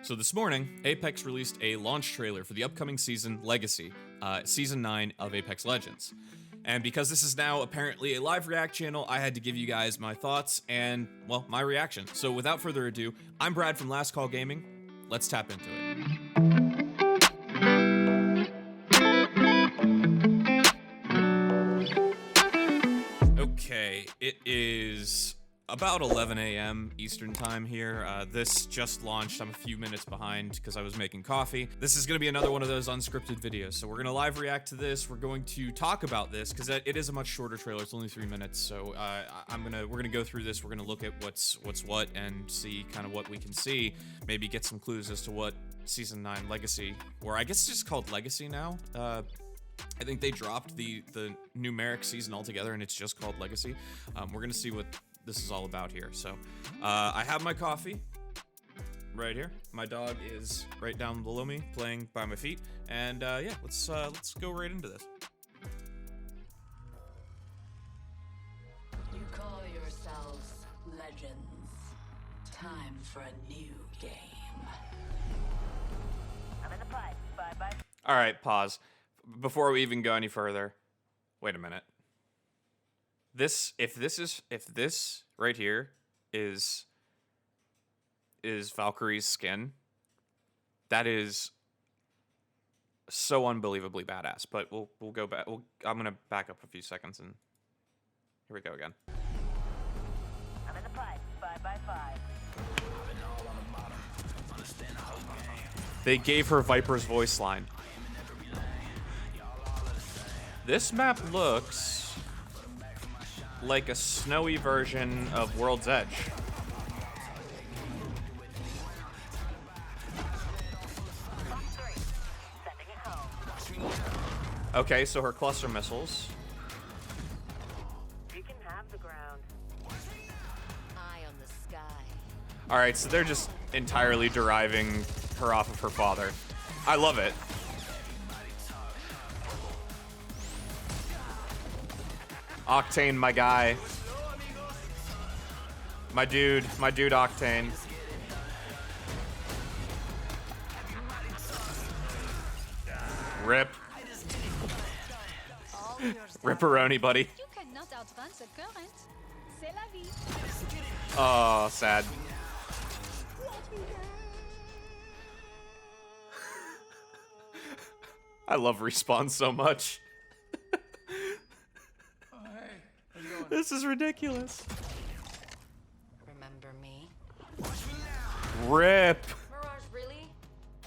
So this morning, Apex released a launch trailer for the upcoming season, Legacy, Season 9 of Apex Legends. And because this is now apparently a live react channel, I had to give you guys my thoughts and, well, my reaction. So without further ado, I'm Brad from Last Call Gaming. Let's tap into it. Okay, it is about 11 a.m. Eastern time here. This just launched. I'm a few minutes behind because I was making coffee. This is going to be another one of those unscripted videos. So we're going to live react to this. We're going to talk about this because it is a much shorter trailer. It's only 3 minutes. So we're going to go through this. We're going to look at what's what and see kind of what we can see. Maybe get some clues as to what Season 9 Legacy, or I guess it's just called Legacy now. I think they dropped the numeric season altogether and it's just called Legacy. We're going to see what this is all about here. So I have my coffee right here. My dog is right down below me playing by my feet, and yeah, let's go right into this. You call yourselves legends. Time for a new game. I'm in the pipe. Bye. All right, pause. Before we even go any further, wait a minute. If this right here is Valkyrie's skin, that is so unbelievably badass. But we'll go back. I'm gonna back up a few seconds and here we go again. I'm in the pipe. Bye. They gave her Viper's voice line. This map looks like a snowy version of World's Edge. Okay, so her cluster missiles. You can have the ground. Eye on the sky. Alright, so they're just entirely deriving her off of her father. I love it. Octane, my guy. My dude Octane. Rip. Ripperoni, buddy. You cannot outrun the current. C'est la vie. Oh, sad. I love Respawn so much. This is ridiculous. Remember me? Rip. Mirage, really?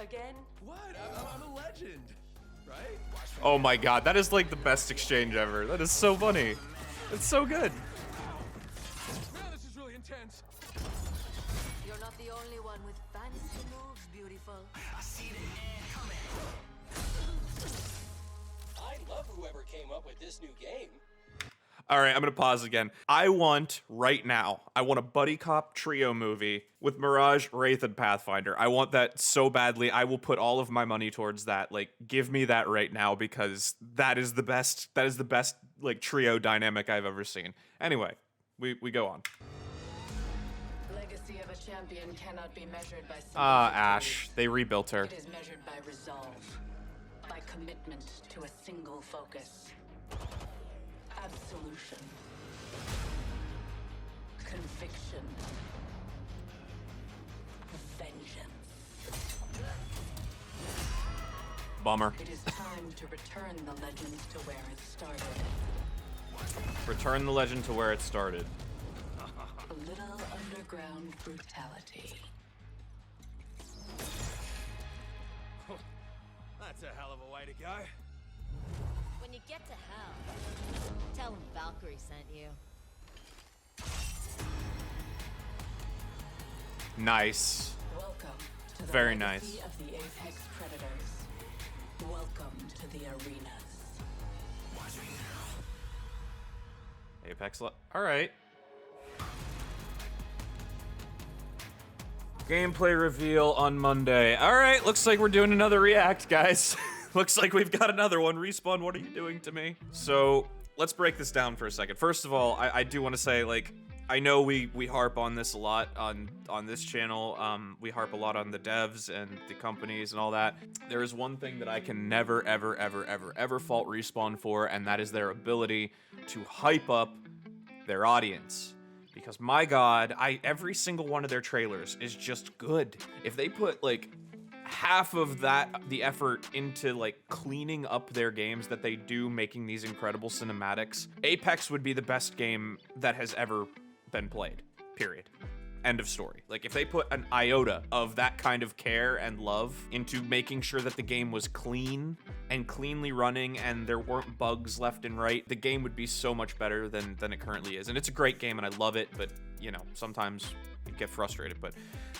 Again? What? I'm a legend, right? Oh my god, that is like the best exchange ever. That is so funny. It's so good. Man, this is really intense. You're not the only one with fancy moves, beautiful. I see the end coming. I love whoever came up with this new game. All right, I'm gonna pause again. I want a buddy cop trio movie with Mirage, Wraith, and Pathfinder. I want that so badly. I will put all of my money towards that. Like, give me that right now because that is the best. That is the best like trio dynamic I've ever seen. Anyway, we go on. Legacy of a champion cannot be measured by Ash. They rebuilt her. It is measured by resolve, by commitment to a single focus. Absolution. Conviction. Vengeance. Bummer. It is time to return the legends to where it started. Return the legend to where it started. A little underground brutality. That's a hell of a way to go. When you get to hell, tell him Valkyrie sent you. Nice. Welcome to the Very legacy nice. of the Apex Predators. Welcome to the arenas. Apex. All right. Gameplay reveal on Monday. All right, looks like we're doing another react, guys. Looks like we've got another one. Respawn, what are you doing to me? So let's break this down for a second. First of all, I do want to say, like, I know we harp on this a lot on this channel. We harp a lot on the devs and the companies and all that. There is one thing that I can never, ever, ever, ever, ever fault Respawn for, and that is their ability to hype up their audience. Because my God, every single one of their trailers is just good. If they put like half of the effort into like cleaning up their games that they do, making these incredible cinematics, Apex would be the best game that has ever been played, period. End of story. Like, if they put an iota of that kind of care and love into making sure that the game was clean and cleanly running and there weren't bugs left and right, the game would be so much better than it currently is. And it's a great game and I love it, but you know, sometimes you get frustrated. But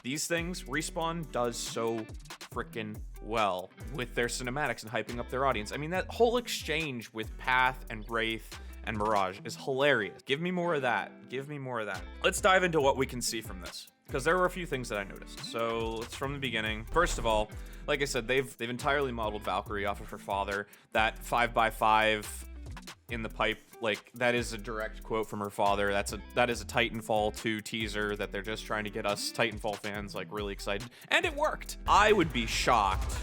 these things, Respawn does so freaking well with their cinematics and hyping up their audience. I mean, that whole exchange with Path and Wraith and Mirage is hilarious. Give me more of that. Give me more of that. Let's dive into what we can see from this, because there were a few things that I noticed. So let's from the beginning. First of all, like I said, they've entirely modeled Valkyrie off of her father. That 5x5 in the pipe, like, that is a direct quote from her father. That is a Titanfall 2 teaser that they're just trying to get us Titanfall fans like really excited, and it worked. I would be shocked.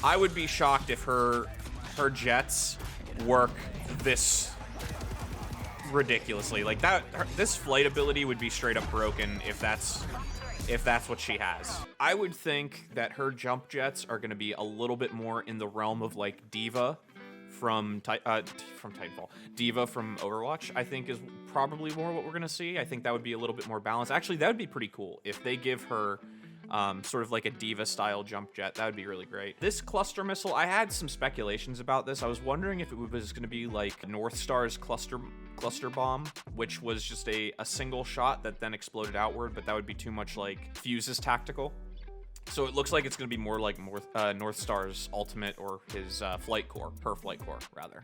I would be shocked if her jets work this ridiculously. Like that, this flight ability would be straight up broken if that's what she has. I would think that her jump jets are going to be a little bit more in the realm of like D.Va from Titanfall. D.Va from Overwatch, I think, is probably more what we're going to see. I think that would be a little bit more balanced. Actually, that would be pretty cool if they give her sort of like a D.Va style jump jet. That would be really great. This cluster missile, I had some speculations about this. I was wondering if it was going to be like North Star's cluster bomb, which was just a single shot that then exploded outward, but that would be too much like Fuse's tactical. So it looks like it's going to be more like North Star's ultimate, or his flight core, her flight core rather.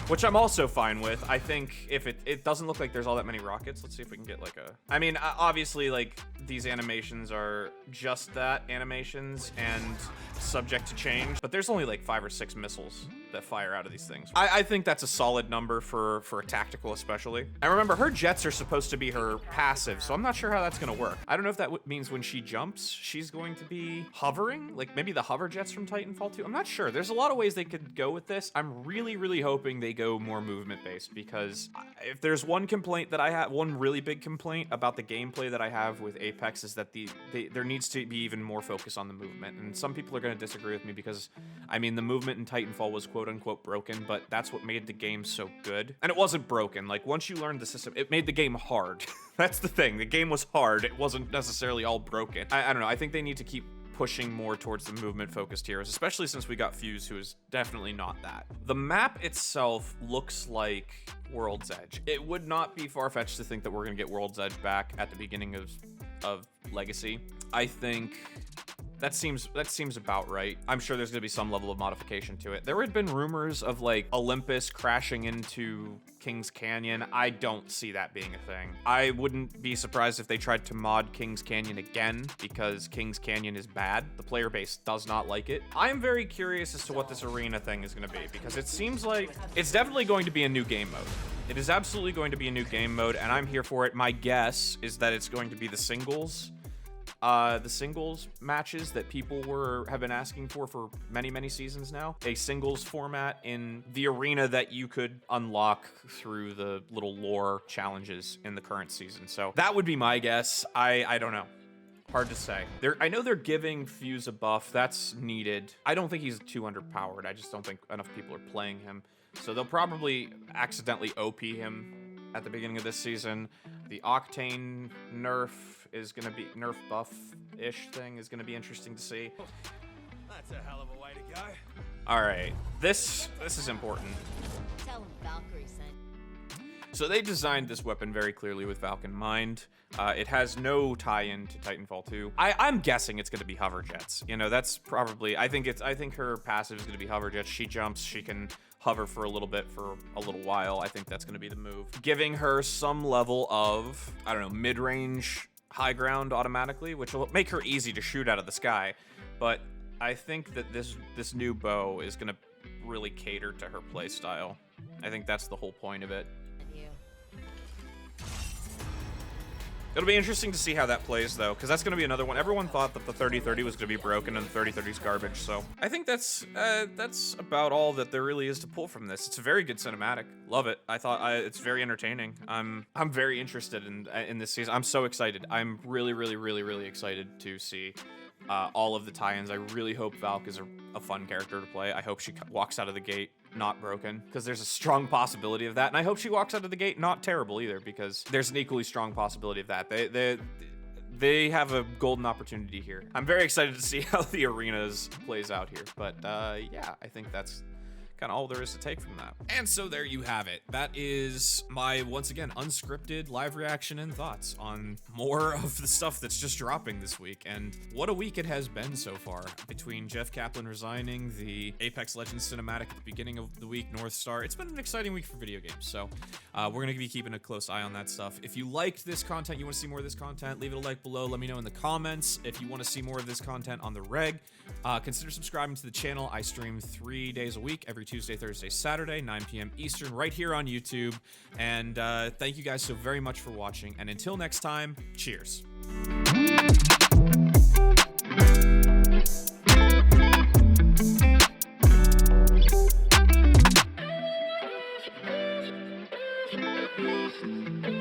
Which I'm also fine with. I think if it doesn't look like there's all that many rockets. Let's see if we can get like a... I mean, obviously, like, these animations are just that, animations, and subject to change. But there's only like 5 or 6 missiles that fire out of these things. I think that's a solid number for a tactical especially. And remember, her jets are supposed to be her passive, so I'm not sure how that's going to work. I don't know if that means when she jumps, she's going to be hovering, like maybe the hover jets from Titanfall 2. I'm not sure. There's a lot of ways they could go with this. I'm really, really hoping they go more movement-based, because if there's one complaint that I have, one really big complaint about the gameplay that I have with Apex, is that there needs to be even more focus on the movement. And some people are going to disagree with me because, I mean, the movement in Titanfall was quote-unquote broken, but that's what made the game so good. And it wasn't broken. Like, once you learned the system, it made the game hard. That's the thing. The game was hard. It wasn't necessarily all broken. I don't know. I think they need to keep pushing more towards the movement-focused heroes, especially since we got Fuse, who is definitely not that. The map itself looks like World's Edge. It would not be far-fetched to think that we're going to get World's Edge back at the beginning of Legacy. I think that seems about right. I'm sure there's going to be some level of modification to it. There had been rumors of like Olympus crashing into Kings Canyon. I don't see that being a thing. I wouldn't be surprised if they tried to mod Kings Canyon again, because Kings Canyon is bad. The player base does not like it. I'm very curious as to what this arena thing is going to be, because it seems like it's definitely going to be a new game mode. It is absolutely going to be a new game mode, and I'm here for it. My guess is that it's going to be the singles matches that people have been asking for many seasons now. A singles format in the arena that you could unlock through the little lore challenges in the current season. So that would be my guess. I don't know. Hard to say. I know they're giving Fuse a buff. That's needed. I don't think he's too underpowered. I just don't think enough people are playing him. So they'll probably accidentally OP him at the beginning of this season. The Octane nerf is going to be nerf buff-ish thing is going to be interesting to see. That's a hell of a way to go. All right, this is important. Tell him Valkyrie sent. So they designed this weapon very clearly with Valk in mind. It has no tie-in to Titanfall 2. I'm guessing it's going to be hover jets. You know, that's probably. I think her passive is going to be hover jets. She jumps. She can hover for a little bit for a little while. I think that's going to be the move. Giving her some level of, I don't know, mid-range high ground automatically, which will make her easy to shoot out of the sky. But I think that this new bow is going to really cater to her playstyle. I think that's the whole point of it. And you. It'll be interesting to see how that plays, though, because that's going to be another one. Everyone thought that the 3030 was going to be broken and the 3030 is garbage, so I think that's about all that there really is to pull from this. It's a very good cinematic. Love it. It's very entertaining. I'm very interested in this season. I'm so excited. I'm really, really, really, really excited to see all of the tie-ins. I really hope Valk is a fun character to play. I hope she walks out of the gate not broken, because there's a strong possibility of that, and I hope she walks out of the gate not terrible either, because there's an equally strong possibility of that. They have a golden opportunity here. I'm very excited to see how the arenas plays out here, but yeah, I think that's kind of all there is to take from that. And so there you have it. That is my, once again, unscripted live reaction and thoughts on more of the stuff that's just dropping this week. And what a week it has been so far. Between Jeff Kaplan resigning, the Apex Legends cinematic at the beginning of the week, North Star. It's been an exciting week for video games. So we're going to be keeping a close eye on that stuff. If you liked this content, you want to see more of this content, leave it a like below. Let me know in the comments. If you want to see more of this content on the reg, consider subscribing to the channel. I stream 3 days a week, every Tuesday, Thursday, Saturday, 9 p.m. Eastern, right here on YouTube. And thank you guys so very much for watching. And until next time, cheers. Thank you.